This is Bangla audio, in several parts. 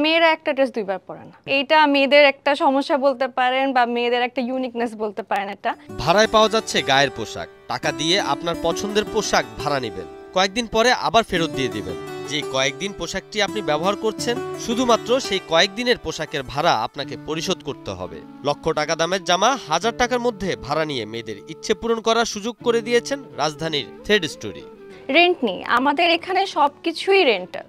মেয়েরা একটা ড্রেস দুইবার পরে না, এইটা মেয়েদের একটা সমস্যা বলতে পারেন বা মেয়েদের একটা ইউনিকনেস বলতে পারেন। এটা ভাড়ায় পাওয়া যাচ্ছে গায়ের পোশাক, টাকা দিয়ে আপনার পছন্দের পোশাক ভাড়া নেবেন, কয়েকদিন পরে আবার ফেরত দিয়ে দিবেন। যে কয়েকদিন পোশাকটি আপনি ব্যবহার করছেন শুধুমাত্র সেই কয়েকদিনের পোশাকের ভাড়া আপনাকে পরিশোধ করতে হবে। লক্ষ টাকা দামের জামা 1000 টাকার মধ্যে ভাড়া নিয়ে মেয়েদের ইচ্ছে পূরণ করার সুযোগ করে দিয়েছেন রাজধানীর থ্রেড স্টোরি। রেন্ট নেই, আমাদের এখানে সবকিছুই রেন্টাল,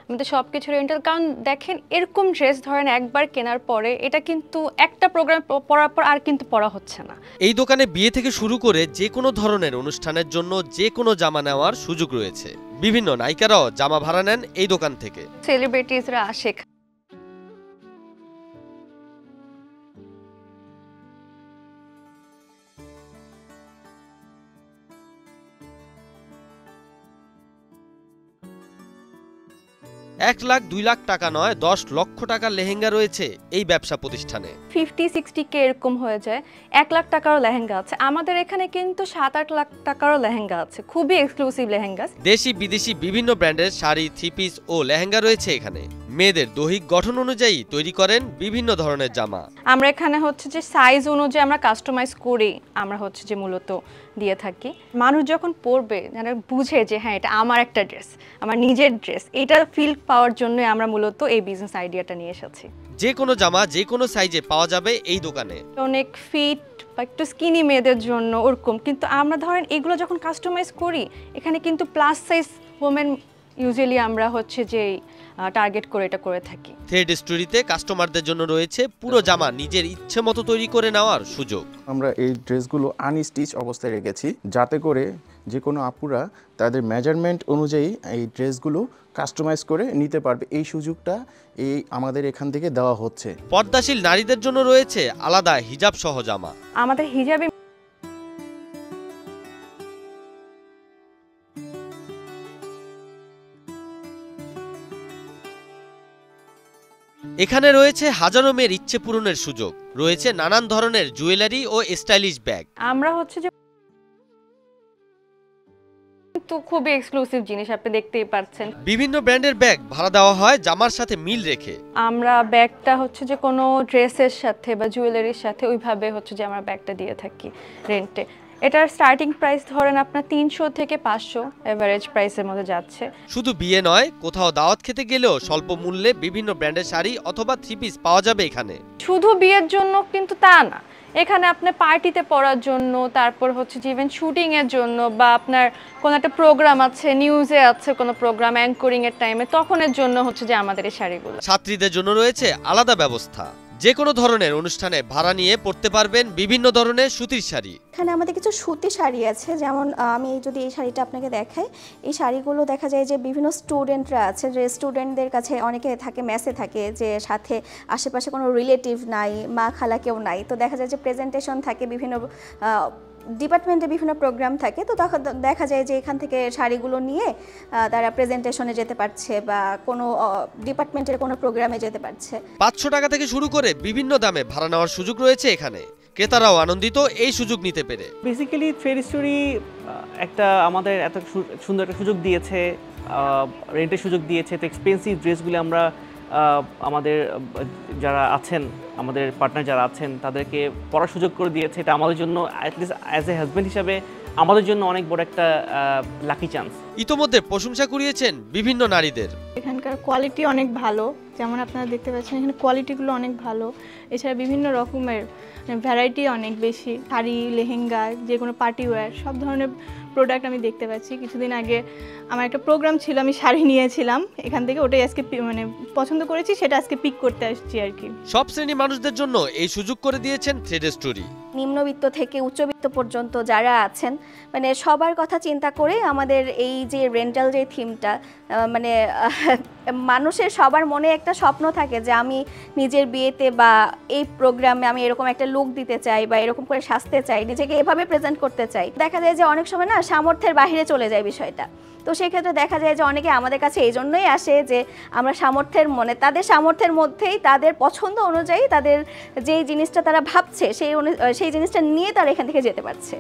আমাদের সবকিছু রেন্টাল। কারণ দেখেন এরকম ড্রেস ধরেন একবার কেনার পরে এটা কিন্তু একটা প্রোগ্রাম পরার পর আর কিন্তু পরা হচ্ছে না। এই দোকানে বিয়ে থেকে শুরু করে যে কোনো ধরনের অনুষ্ঠানের জন্য যে কোনো জামা নেওয়ার সুযোগ রয়েছে। বিভিন্ন নায়িকারাও জামা ভাড়া নেন এই দোকান থেকে। সেলিব্রিটিজরা আসে। এক লাখ 2 লাখ টাকা নয় 10 লক্ষ টাকার লেহেঙ্গা রয়েছে এই ব্যবসা প্রতিষ্ঠানে। 50-60K এরকম হয়ে যায়। 1 লাখ টাকারও লেহেঙ্গা আছে আমাদের এখানে, কিন্তু 7-8 লাখ টাকারও লেহেঙ্গা আছে, খুবই এক্সক্লুসিভ লেহেঙ্গা। দেশি বিদেশি বিভিন্ন ব্র্যান্ডের শাড়ি, থ্রি পিস ও লেহেঙ্গা রয়েছে এখানে। মেয়েদের দৈহিক গঠন অনুযায়ী তৈরি করেন বিভিন্ন ধরনের জামা। আমরা এখানে হচ্ছে যে সাইজ অনুযায়ী আমরা কাস্টমাইজ করি, আমরা হচ্ছে যে মূলত দিয়ে থাকি। মানুষ যখন পরবে যেন বুঝে যে হ্যাঁ এটা আমার একটা ড্রেস, আমার নিজের ড্রেস, এটা ফিল পাওয়ার জন্য আমরা মূলত এই বিজনেস আইডিয়াটা নিয়ে এসেছি। যে কোনো জামা যে কোনো সাইজে পাওয়া যাবে এই দোকানে। অনেক ফিট বা একটু স্কিনি মেয়েদের জন্য ওরকম, কিন্তু আমরা ধরেন এগুলো যখন কাস্টমাইজ করি এখানে কিন্তু প্লাস সাইজ ওমেন ইউজুয়ালি আমরা হচ্ছে যে টার্গেট করে এটা করে থাকি। থ্রেড স্টোরিতে কাস্টমারদের জন্য রয়েছে পুরো জামা নিজের ইচ্ছে মতো তৈরি করে নেওয়ার সুযোগ। আমরা এই ড্রেসগুলো আনস্টিচ অবস্থায় রেখেছি যাতে করে যে কোনো আপুরা তাদের মেজারমেন্ট অনুযায়ী এই ড্রেসগুলো কাস্টমাইজ করে নিতে পারবে। এই সুযোগটা আমাদের এখান থেকে দেওয়া হচ্ছে। পর্দাশীল নারীদের জন্য রয়েছে আলাদা হিজাব সহ জামা। আমাদের হিজাবে এখানে রয়েছে হাজারো মেয়ের ইচ্ছে পূরণের সুযোগ, রয়েছে নানান ধরনের জুয়েলারি ও স্টাইলিশ ব্যাগ। আমরা হচ্ছে যে তো খুবই এক্সক্লুসিভ জিনিস আপনি দেখতেই পাচ্ছেন। বিভিন্ন ব্র্যান্ডের ব্যাগ ভাড়া দেওয়া হয় জামার সাথে মিল রেখে। আমরা ব্যাগটা হচ্ছে যে কোনো ড্রেসের সাথে বা জুয়েলারির সাথে ওইভাবে হচ্ছে যে আমরা ব্যাগটা দিয়ে থাকি রেন্টে। এটার স্টার্টিং প্রাইস ধরেন আপনার 300 থেকে 500 এভারেজ প্রাইসের মধ্যে যাচ্ছে। শুধু বিয়ে নয়, কোথাও দাওয়াত খেতে গেলেও স্বল্প মূল্যে বিভিন্ন ব্র্যান্ডের শাড়ি অথবা থ্রি পিস পাওয়া যাবে এখানে। শুধু বিয়ের জন্য কিন্তু তা না, এখানে আপনি পার্টিতে পরার জন্য, তারপর হচ্ছে যে ইভেন শুটিং এর জন্য বা আপনার কোনো একটা প্রোগ্রাম আছে, নিউজে আছে কোনো প্রোগ্রাম অ্যাঙ্করিং এর টাইমে, তখনের জন্য হচ্ছে যে আমাদের এই শাড়িগুলো। ছাত্রীদের জন্য রয়েছে আলাদা ব্যবস্থা, যে কোনো ধরনের অনুষ্ঠানে ভাড়া নিয়ে পড়তে পারবেন বিভিন্ন ধরনের সুতির শাড়ি। এখানে আমাদের কিছু সুতি শাড়ি আছে, যেমন আমি যদি এই শাড়িটা আপনাকে দেখাই, এই শাড়িগুলো দেখা যায় যে বিভিন্ন স্টুডেন্টরা আছে, যে স্টুডেন্টদের কাছে অনেকে থাকে মেসে থাকে, যে সাথে আশেপাশে কোনো রিলেটিভ নাই, মা খালা কেউ নাই, তো দেখা যায় যে প্রেজেন্টেশন থাকে, বিভিন্ন ডিপার্টমেন্টে বিভিন্ন প্রোগ্রাম থাকে, তো তখন দেখা যায় যে এখান থেকে শাড়িগুলো নিয়ে তারা প্রেজেন্টেশনে যেতে পারছে বা কোনো ডিপার্টমেন্টের কোনো প্রোগ্রামে যেতে পারছে। 500 টাকা থেকে শুরু করে বিভিন্ন দামে ভাড়া নেওয়ার সুযোগ রয়েছে এখানে। ক্রেতারাও আনন্দিত এই সুযোগ নিতে পেরে। বেসিক্যালি থ্রেড স্টোরি একটা আমাদের এত সুন্দর একটা সুযোগ দিয়েছে, রেন্টের সুযোগ দিয়েছে। তো এক্সপেন্সিভ ড্রেসগুলো আমরা আমাদের যারা আছেন, আমাদের পার্টনার যারা আছেন তাদেরকে পড়ার সুযোগ করে দিয়েছে। এটা আমাদের জন্য অ্যাটলিস্ট অ্যাজ এ হাজব্যান্ড হিসাবে আমাদের জন্য অনেক বড় একটা লাকি চান্স। ইতোমধ্যে প্রশংসা কুড়িয়েছেন বিভিন্ন নারীদের। এখানকার কোয়ালিটি অনেক ভালো, যেমন আপনারা দেখতে পাচ্ছেন এখানে কোয়ালিটিগুলো অনেক ভালো। এছাড়া বিভিন্ন রকমের ভ্যারাইটি অনেক বেশি, শাড়ি, লেহেঙ্গা, যে কোনো পার্টি ওয়্যার সব ধরনের প্রোডাক্ট আমি দেখতে পাচ্ছি। কিছুদিন আগে আমার একটা প্রোগ্রাম ছিল, আমি শাড়ি নিয়েছিলাম এখান থেকে, ওটাই আজকে মানে পছন্দ করেছি, সেটা আজকে পিক করতে আসছি আর কি। সব শ্রেণীর মানুষদের জন্য এই সুযোগ করে দিয়েছেন থ্রেড স্টোরি। নিম্নবিত্ত থেকে উচ্চবিত্ত পর্যন্ত যারা আছেন, মানে সবার কথা চিন্তা করে আমাদের এই যে রেন্টাল যে থিমটা, মানে মানুষের সবার মনে একটা স্বপ্ন থাকে যে আমি নিজের বিয়েতে বা এই প্রোগ্রামে আমি এরকম একটা লুক দিতে চাই বা এরকম করে সাজতে চাই, নিজেকে এভাবে প্রেজেন্ট করতে চাই। দেখা যায় যে অনেক সময় না সামর্থ্যের বাইরে চলে যায় বিষয়টা, তো সেক্ষেত্রে দেখা যায় যে অনেকে আমাদের কাছে এই জন্যই আসে যে আমরা সামর্থ্যের তাদের সামর্থ্যের মধ্যেই তাদের পছন্দ অনুযায়ী তাদের যেই জিনিসটা তারা ভাবছে সেই জিনিসটা নিয়ে তারা এখান থেকে যেতে পারছে।